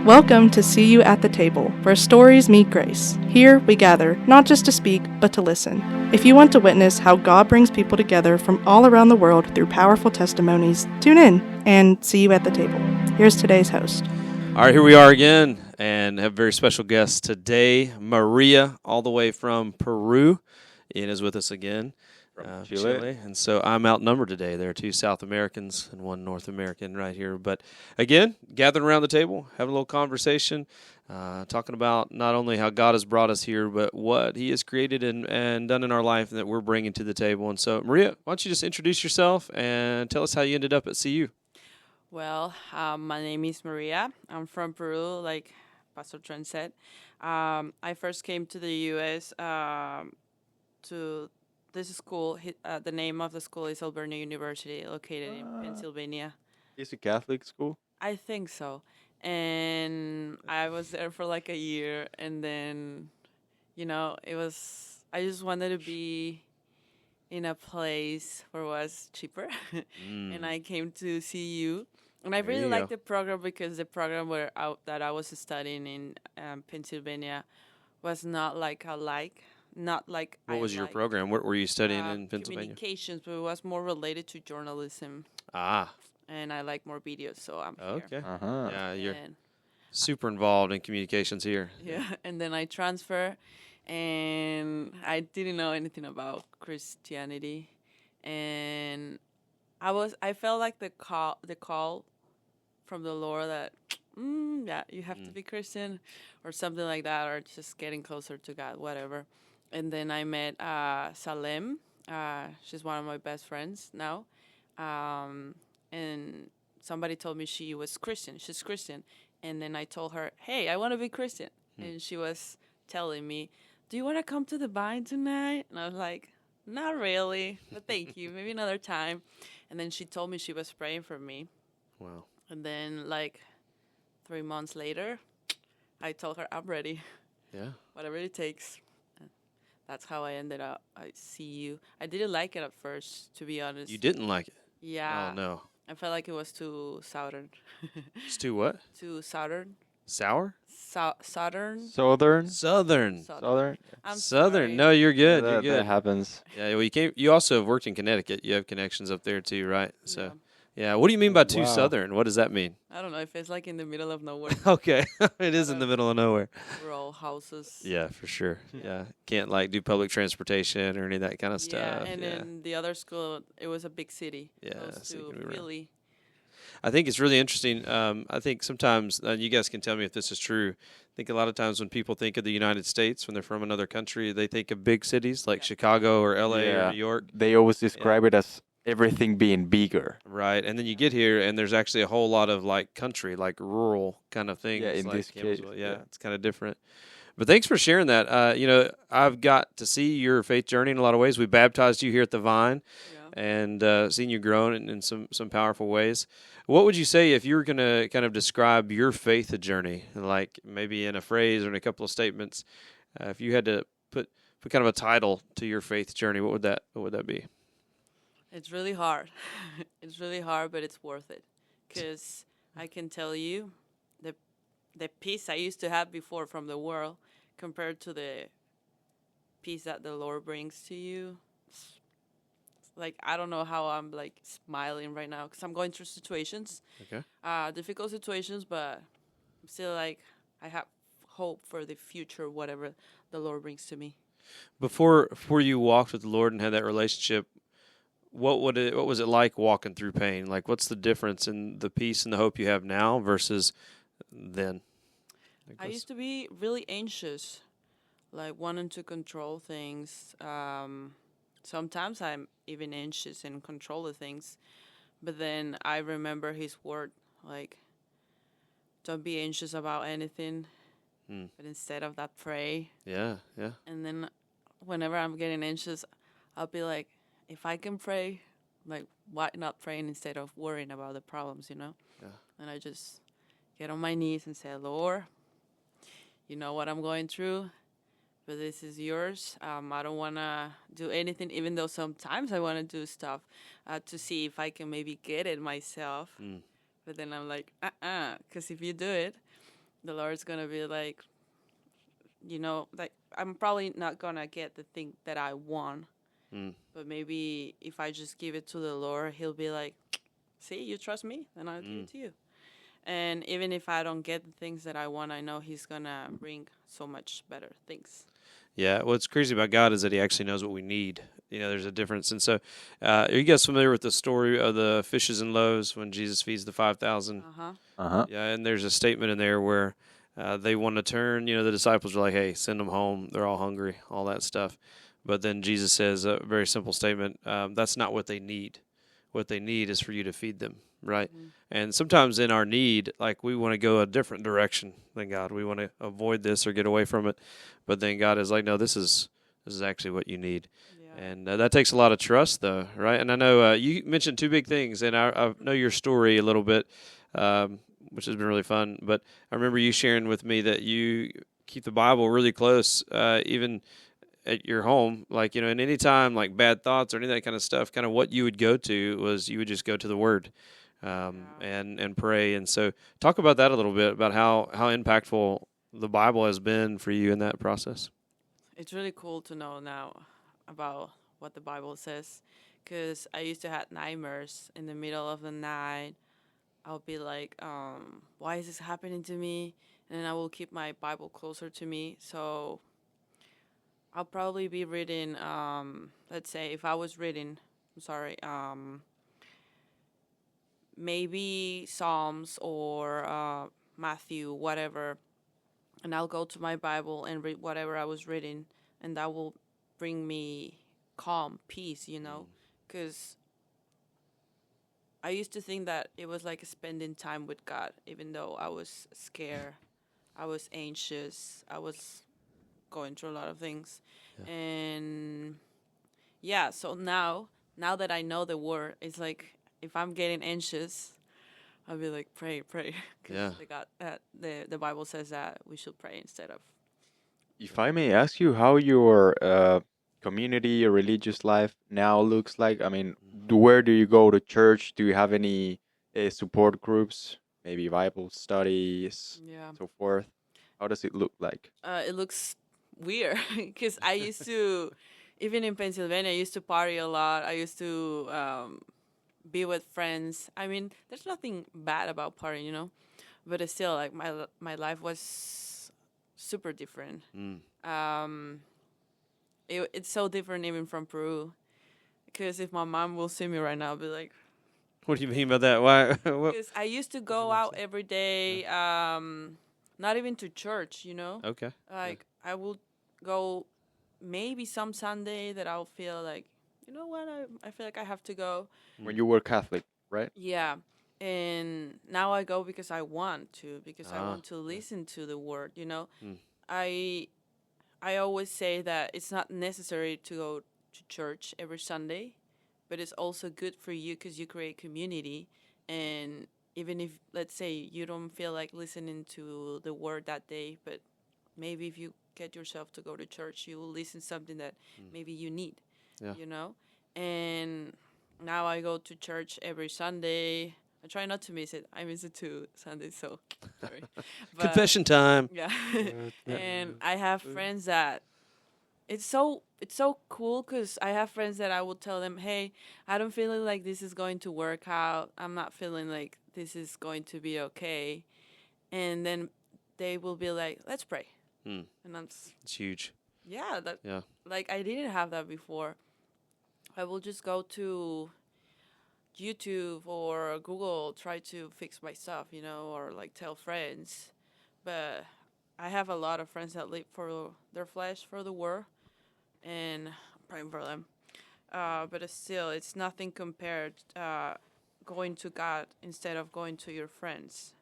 Welcome to See You at the Table, where stories meet grace. Here we gather, not just to speak, but to listen. If you want to witness how God brings people together from all around the world through powerful testimonies, tune in and see you at the table. Here's today's host. All right, here we are again, and have a very special guest today, María, all the way from Peru. Ian is with us again. Chile. And so I'm outnumbered today. There are two South Americans and one North American right here. But again, gathering around the table, having a little conversation, talking about not only how God has brought us here, but what He has created and done in our life that we're bringing to the table. And so, María, why don't you just introduce yourself and tell us how you ended up at CU? Well, my name is María. I'm from Peru, like Pastor Trent said. I first came to the U.S. To this school. The name of the school is Peruvian University, located in Pennsylvania. It's a Catholic school? I think so. And I was there for like a year, and then, I just wanted to be in a place where it was cheaper. And I came to CU. And I really liked the program because the program that I was studying in Pennsylvania was not like What was your program? What were you studying in Pennsylvania? Communications, but it was more related to journalism. And I like more videos, so I'm here. Okay. Yeah, you're super involved in communications here. Yeah, and then I transfer, and I didn't know anything about Christianity, and I felt like the call from the Lord that you have to be Christian or something like that, or just getting closer to God, whatever. And then I met Salem. She's one of my best friends now. And somebody told me she was Christian. She's Christian. And then I told her, hey, I want to be Christian. And she was telling me, do you want to come to the Vine tonight? And I was like, not really, but thank you. Maybe another time. And then she told me she was praying for me. Wow. And then, 3 months later, I told her, I'm ready. Yeah. Whatever it takes. That's how I ended up at CU. I didn't like it at first, to be honest. You didn't like it? Yeah. Oh, no. I felt like it was too southern. It's too what? Too southern. Sour? Southern. Southern? Southern. I'm Southern. sorry. No, you're good. That, You're good. that happens. Yeah, well, you also have worked in Connecticut. You have connections up there too, right? So, Yeah. yeah. What do you mean by too Wow. Southern? What does that mean? I don't know if it's like in the middle of nowhere. Okay. It is in the middle of nowhere. Rural houses. Yeah, for sure. Yeah. Can't do public transportation or any of that kind of stuff. Yeah, and in the other school, it was a big city. Yeah, Close so you to can be around. Philly. I think it's really interesting. I think sometimes, you guys can tell me if this is true. I think a lot of times when people think of the United States, when they're from another country, they think of big cities like Chicago or LA or New York. They always describe it as everything being bigger. Right. And then you get here and there's actually a whole lot of country, rural kind of things. Yeah, in like this case, Campbellsville. yeah. It's kind of different. But thanks for sharing that. I've got to see your faith journey in a lot of ways. We baptized you here at the Vine. And seeing you growing in some powerful ways. What would you say if you were going to kind of describe your faith journey, maybe in a phrase or in a couple of statements? If you had to put kind of a title to your faith journey, what would that be? It's really hard. It's really hard, but it's worth it. Because I can tell you the peace I used to have before from the world compared to the peace that the Lord brings to you. I don't know how I'm smiling right now because I'm going through situations, difficult situations, but I'm still I have hope for the future, whatever the Lord brings to me. Before you walked with the Lord and had that relationship, what was it like walking through pain? What's the difference in the peace and the hope you have now versus then? I used to be really anxious, wanting to control things. Sometimes I'm even anxious and control the things. But then I remember His word, don't be anxious about anything, but instead of that, pray. Yeah, yeah. And then whenever I'm getting anxious, I'll be like, if I can pray, why not praying instead of worrying about the problems, Yeah. And I just get on my knees and say, Lord, you know what I'm going through. But this is yours. I don't want to do anything, even though sometimes I want to do stuff to see if I can maybe get it myself. But then I'm like, because if you do it, the Lord's gonna be like, like I'm probably not gonna get the thing that I want, but maybe if I just give it to the Lord, He'll be like, see, you trust me, then I'll give it to you. And even if I don't get the things that I want, I know He's gonna bring so much better things. Yeah, what's crazy about God is that He actually knows what we need. There's a difference. And so, are you guys familiar with the story of the fishes and loaves when Jesus feeds the 5,000? Yeah, and there's a statement in there where they want to turn. The disciples are like, hey, send them home. They're all hungry, all that stuff. But then Jesus says a very simple statement. That's not what they need. What they need is for you to feed them, right? Mm-hmm. And sometimes in our need, like we want to go a different direction than God. We want to avoid this or get away from it. But then God is like, no, this is actually what you need. Yeah. And that takes a lot of trust, though, right? And I know you mentioned two big things, and I know your story a little bit, which has been really fun. But I remember you sharing with me that you keep the Bible really close, even at your home, like, and any time like bad thoughts or any of that kind of stuff, kind of what you would go to was you would just go to the Word and pray. And so talk about that a little bit, about how impactful the Bible has been for you in that process. It's really cool to know now about what the Bible says, because I used to have nightmares in the middle of the night. I'll be like, why is this happening to me? And then I will keep my Bible closer to me. So I'll probably be reading, let's say if I was reading, maybe Psalms or Matthew, whatever, and I'll go to my Bible and read whatever I was reading, and that will bring me calm, peace, because I used to think that it was like spending time with God, even though I was scared, I was anxious, I was going through a lot of things. Yeah. And so now that I know the Word, it's like if I'm getting anxious, I'll be like, pray. Because the Bible says that we should pray instead of. If I may ask you how your community or religious life now looks like, I mean, where do you go to church? Do you have any support groups, maybe Bible studies, so forth? How does it look like? It looks weird because I used to, even in Pennsylvania, I used to party a lot. I used to be with friends. I mean, there's nothing bad about partying, but it's still like my life was super different. It's so different even from Peru, because if my mom will see me right now, I'll be like, what do you mean by that? Why? Because I used to go out every day, not even to church, Okay. Like I will go maybe some Sunday that I'll feel like, you know what, I feel like I have to go. When you were Catholic, right? Yeah. And now I go because I want to, because I want to listen to the Word, I always say that it's not necessary to go to church every Sunday, but it's also good for you because you create community. And even if, let's say, you don't feel like listening to the Word that day, but maybe if you get yourself to go to church, you will listen to something that maybe you need, And now I go to church every Sunday. I try not to miss it. I miss it too Sunday, so sorry. But, confession time. Yeah. And I have friends that it's so cool because I have friends that I will tell them, hey, I don't feel like this is going to work out. I'm not feeling like this is going to be okay. And then they will be like, let's pray. And it's huge. Yeah. Like I didn't have that before. I will just go to YouTube or Google, try to fix my stuff, or like tell friends. But I have a lot of friends that live for their flesh, for the Word, and I'm praying for them. But still, it's nothing compared going to God instead of going to your friends.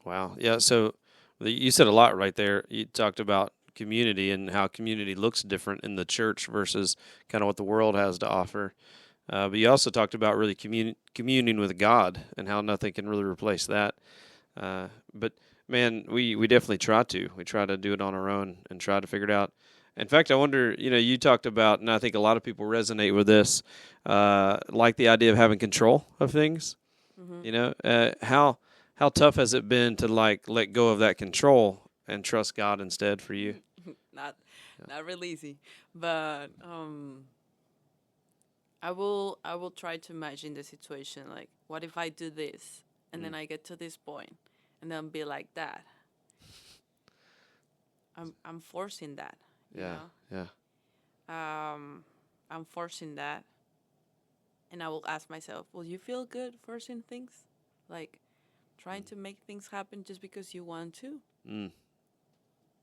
Wow. Yeah, so you said a lot right there. You talked about community and how community looks different in the church versus kind of what the world has to offer. But you also talked about really communing with God and how nothing can really replace that. But, man, we definitely try to. We try to do it on our own and try to figure it out. In fact, I wonder, you talked about, and I think a lot of people resonate with this, like the idea of having control of things. Mm-hmm. How tough has it been to like let go of that control and trust God instead for you? not really easy, but I will try to imagine the situation, like what if I do this and then I get to this point and then be like that. I'm forcing that, you know? Yeah. I'm forcing that, and I will ask myself, will you feel good forcing things? Like trying to make things happen just because you want to? Mm.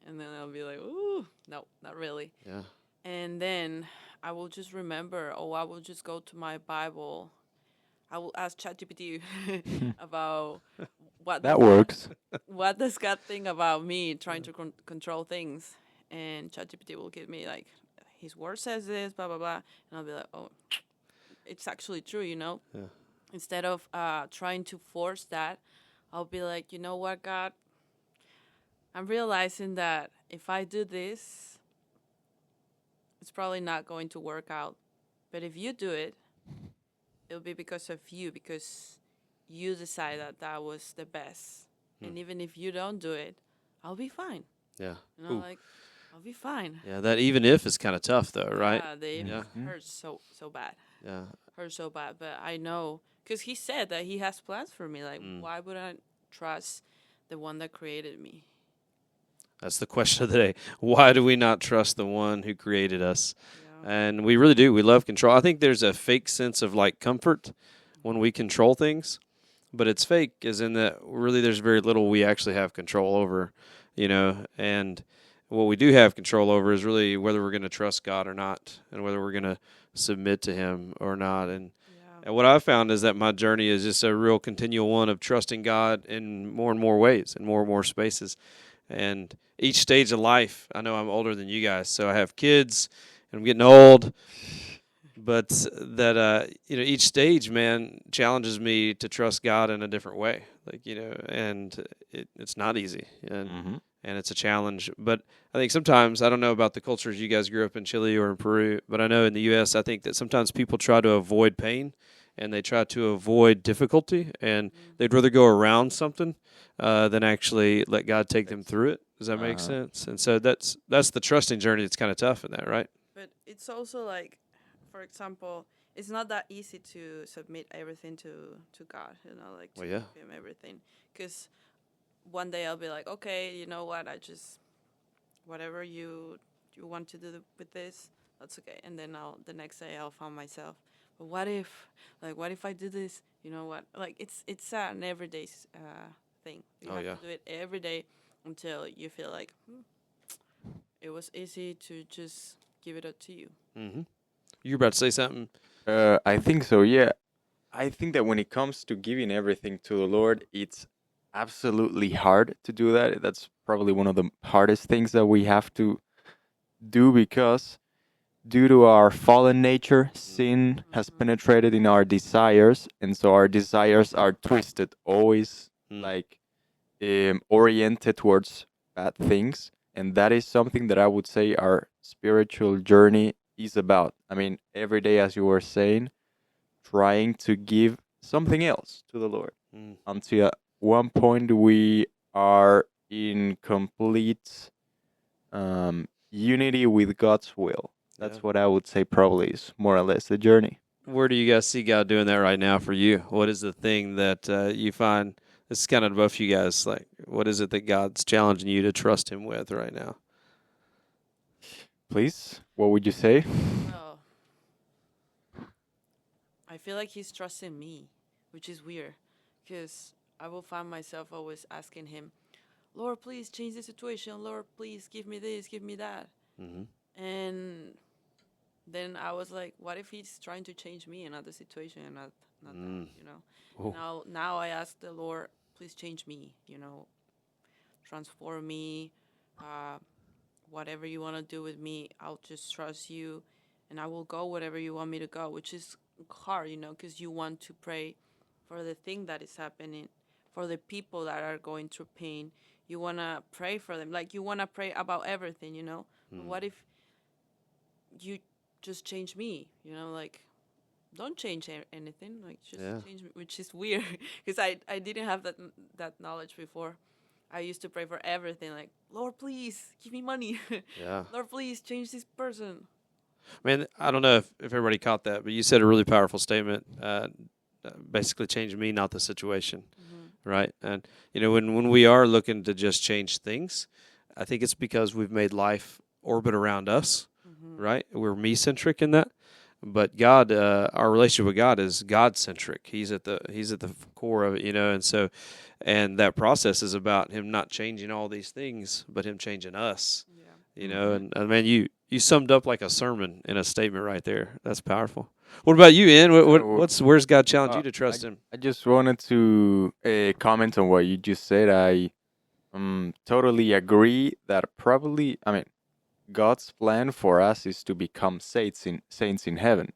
And then I'll be like, ooh, no, not really. Yeah. And then I will just remember, I will just go to my Bible. I will ask ChatGPT about That works. what does God think about me trying to control things. And ChatGPT will give me like, his word says this, blah, blah, blah. And I'll be like, oh, it's actually true, you know? Yeah. Instead of trying to force that, I'll be like, you know what, God? I'm realizing that if I do this, it's probably not going to work out. But if you do it, it'll be because of you, because you decide that that was the best. And even if you don't do it, I'll be fine. Yeah. You know, Ooh. like, I'll be fine. Yeah, that even if is kind of tough though, right? Yeah, they Yeah. hurt so bad. Yeah. Hurt so bad. But I know, because he said that he has plans for me. Like, why would I trust the one that created me? That's the question of the day. Why do we not trust the one who created us? Yeah. And we really do. We love control. I think there's a fake sense of like comfort when we control things, but it's fake as in that really there's very little we actually have control over, you know, and what we do have control over is really whether we're going to trust God or not and whether we're going to submit to him or not. And what I've found is that my journey is just a real continual one of trusting God in more and more ways and more spaces. And each stage of life, I know I'm older than you guys, so I have kids and I'm getting old. But that each stage, man, challenges me to trust God in a different way. Like, and it's not easy, and it's a challenge. But I think sometimes, I don't know about the cultures you guys grew up in Chile or in Peru, but I know in the U.S. I think that sometimes people try to avoid pain and they try to avoid difficulty, and they'd rather go around something than actually let God take them through it. Does that make sense? And so that's the trusting journey that's kind of tough in that, right? But it's also like, for example, it's not that easy to submit everything to God, you know, like to give him everything. Because one day I'll be like, okay, you know what, whatever you want to do with this, that's okay. And then the next day I'll find myself, but what if I do this, you know what, like it's an everyday thing. You have to do it every day until you feel like it was easy to just give it up to you. Mm-hmm. You were about to say something? I think so, yeah. I think that when it comes to giving everything to the Lord, it's absolutely hard to do that. That's probably one of the hardest things that we have to do, because due to our fallen nature, sin has penetrated in our desires, and so our desires are twisted, always like oriented towards bad things. And that is something that I would say our spiritual journey is about. I mean, every day, as you were saying, trying to give something else to the Lord until at one point we are in complete unity with God's will. That's what I would say probably is more or less the journey. Where do you guys see God doing that right now for you? What is the thing that you find, this is kind of above you guys, like what is it that God's challenging you to trust him with right now? Please, what would you say? Oh, I feel like he's trusting me, which is weird, because I will find myself always asking him, Lord, please change the situation. Lord, please give me this, give me that. And then I was like, what if he's trying to change me and not the situation and not that, you know? Now I ask the Lord, please change me, you know, transform me, whatever you want to do with me, I'll just trust you, and I will go wherever you want me to go, which is hard, you know, because you want to pray for the thing that is happening, for the people that are going through pain. You want to pray for them. Like, you want to pray about everything, you know? But what if you just change me, you know? Like, don't change anything. Like just Yeah. change, which is weird because I didn't have that knowledge before. I used to pray for everything, like Lord, please give me money. Yeah. Lord, please change this person. Man, I don't know if everybody caught that, but you said a really powerful statement. Basically, change me, not the situation, right? And when we are looking to just change things, I think it's because we've made life orbit around us, right? We're me-centric in that. But God, our relationship with God is God-centric. He's at the core of it, and that process is about Him not changing all these things, but Him changing us. Yeah. And man, you summed up like a sermon in a statement right there. That's powerful. What about you, Ian? Where's God challenge you to trust Him? I just wanted to comment on what you just said. I totally agree that probably, God's plan for us is to become saints in heaven.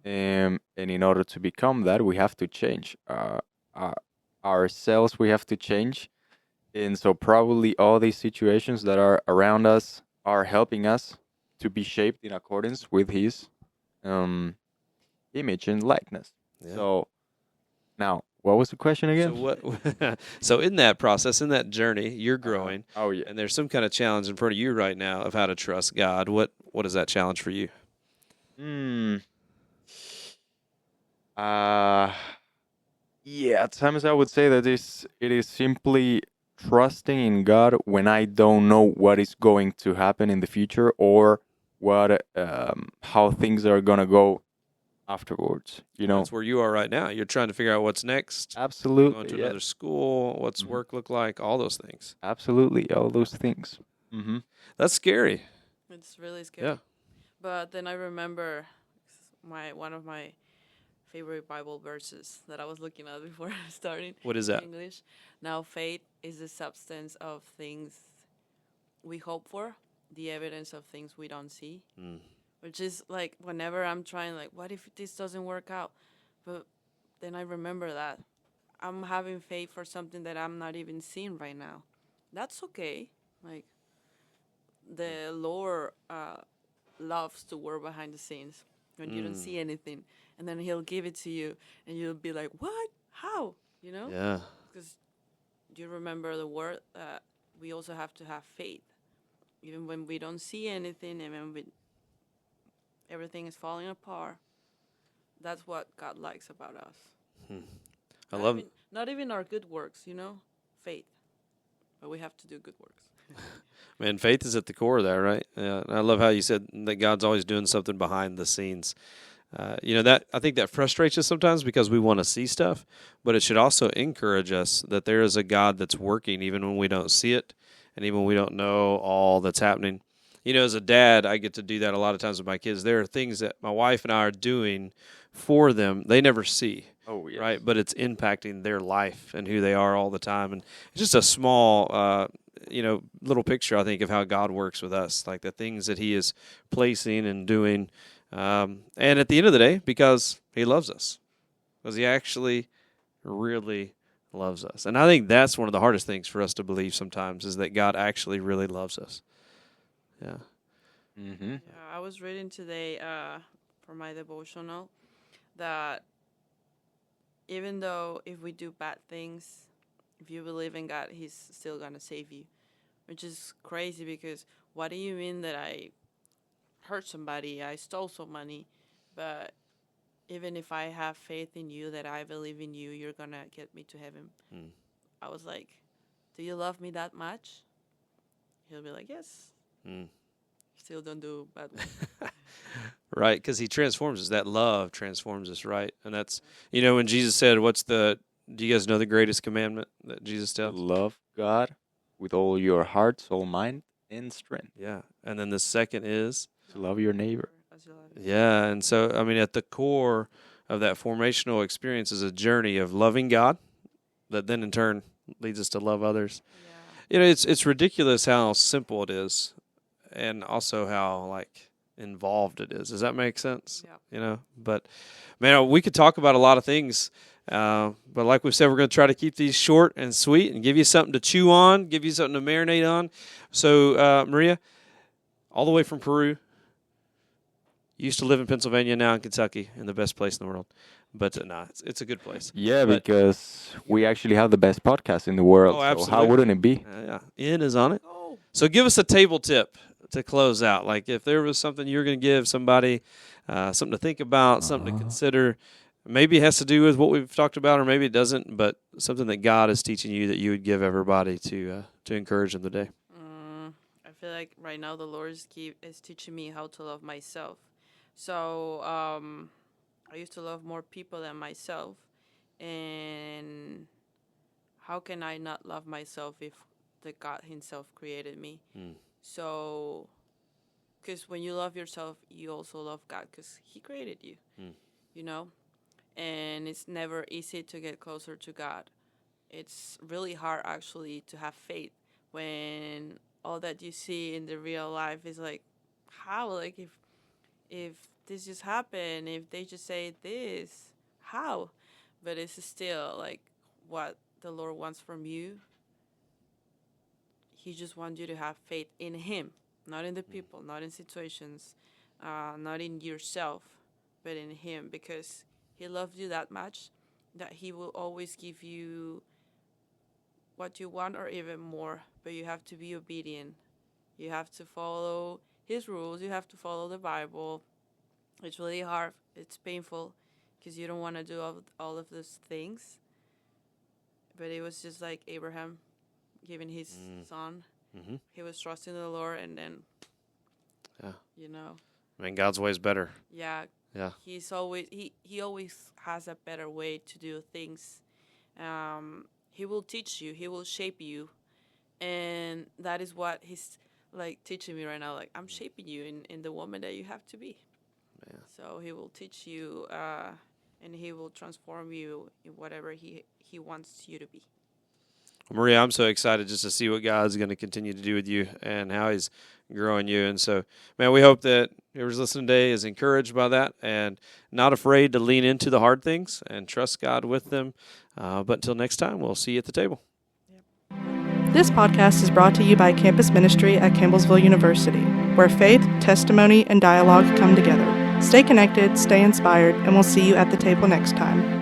And in order to become that, we have to change ourselves. We have to change. And so probably all these situations that are around us are helping us to be shaped in accordance with His image and likeness. Yeah. So now, what was the question again? So what? So in that process, in that journey, you're growing. Oh yeah. And there's some kind of challenge in front of you right now of how to trust God. What is that challenge for you? Yeah, at times I would say that it is simply trusting in God when I don't know what is going to happen in the future or how things are gonna go afterwards. That's where you are right now. You're trying to figure out what's next. Absolutely. Going to another school. What's work look like? All those things. Absolutely, all those things. That's scary. It's really scary. Yeah. But then I remember one of my favorite Bible verses that I was looking at before starting. What is that? English. Now faith is the substance of things we hope for, the evidence of things we don't see. Which is like whenever I'm trying, like, what if this doesn't work out? But then I remember that I'm having faith for something that I'm not even seeing right now. That's okay. Like, the Lord loves to work behind the scenes when you don't see anything. And then He'll give it to you, and you'll be like, what? How? Yeah. Because you remember the word, we also have to have faith. Even when we don't see anything, and when everything is falling apart, that's what God likes about us. I love it. Not even our good works, faith. But we have to do good works. Man, faith is at the core of that, right? Yeah, and I love how you said that God's always doing something behind the scenes. That I think that frustrates us sometimes because we want to see stuff, but it should also encourage us that there is a God that's working even when we don't see it, and even when we don't know all that's happening. As a dad, I get to do that a lot of times with my kids. There are things that my wife and I are doing for them they never see. Oh, yes. Right? But it's impacting their life and who they are all the time. And it's just a small, little picture, I think, of how God works with us, like the things that He is placing and doing. And at the end of the day, because He loves us, because He actually really loves us. And I think that's one of the hardest things for us to believe sometimes is that God actually really loves us. Yeah. Yeah, I was reading today for my devotional that even though if we do bad things, if you believe in God, He's still going to save you, which is crazy because what do you mean that I hurt somebody, I stole some money, but even if I have faith in you, that I believe in you, you're going to get me to heaven. I was like, do you love me that much? He'll be like, yes. Still don't do bad ones. Right, because He transforms us. That love transforms us, right? And that's, when Jesus said, do you guys know the greatest commandment that Jesus tells? Love God with all your heart, soul, mind, and strength. Yeah, and then the second is? To love your neighbor. Yeah, and so, at the core of that formational experience is a journey of loving God that then in turn leads us to love others. Yeah. It's ridiculous how simple it is and also how, involved it is. Does that make sense? Yeah. But, man, we could talk about a lot of things, but like we said, we're going to try to keep these short and sweet and give you something to chew on, give you something to marinate on. So, Maria, all the way from Peru, Used to live in Pennsylvania, now in Kentucky, in the best place in the world. But it's a good place. Yeah, But- because we actually have the best podcast in the world. Oh, So how absolutely. wouldn't it be? Yeah, Ian is on it. So give us a table tip to close out. Like if there was something you're going to give somebody, something to think about, something to consider. Maybe it has to do with what we've talked about, or maybe it doesn't. But something that God is teaching you that you would give everybody to encourage them today. I feel like right now the Lord is teaching me how to love myself. So I used to love more people than myself, and how can I not love myself if the God Himself created me? So, because when you love yourself, you also love God because He created you, you know? And it's never easy to get closer to God. It's really hard, actually, to have faith when all that you see in the real life is like, how? Like, if this just happened, if they just say this, how? But it's still, like, what the Lord wants from you. He just wants you to have faith in Him, not in the people, not in situations, not in yourself, but in Him, because He loves you that much that He will always give you what you want or even more, but you have to be obedient. You have to follow His rules. You have to follow the Bible. It's really hard. It's painful because you don't want to do all of those things. But it was just like Abraham giving his son. Mm-hmm. He was trusting the Lord, and then, you know. I mean, God's way is better. Yeah. Yeah. He always has a better way to do things. He will teach you. He will shape you. And that is what He's, like, teaching me right now. Like, I'm shaping you in the woman that you have to be. Yeah. So He will teach you, and He will transform you in whatever He wants you to be. Maria, I'm so excited just to see what God's going to continue to do with you and how He's growing you. And so, man, we hope that whoever's listening today is encouraged by that and not afraid to lean into the hard things and trust God with them. But until next time, we'll see you at the table. This podcast is brought to you by Campus Ministry at Campbellsville University, where faith, testimony, and dialogue come together. Stay connected, stay inspired, and we'll see you at the table next time.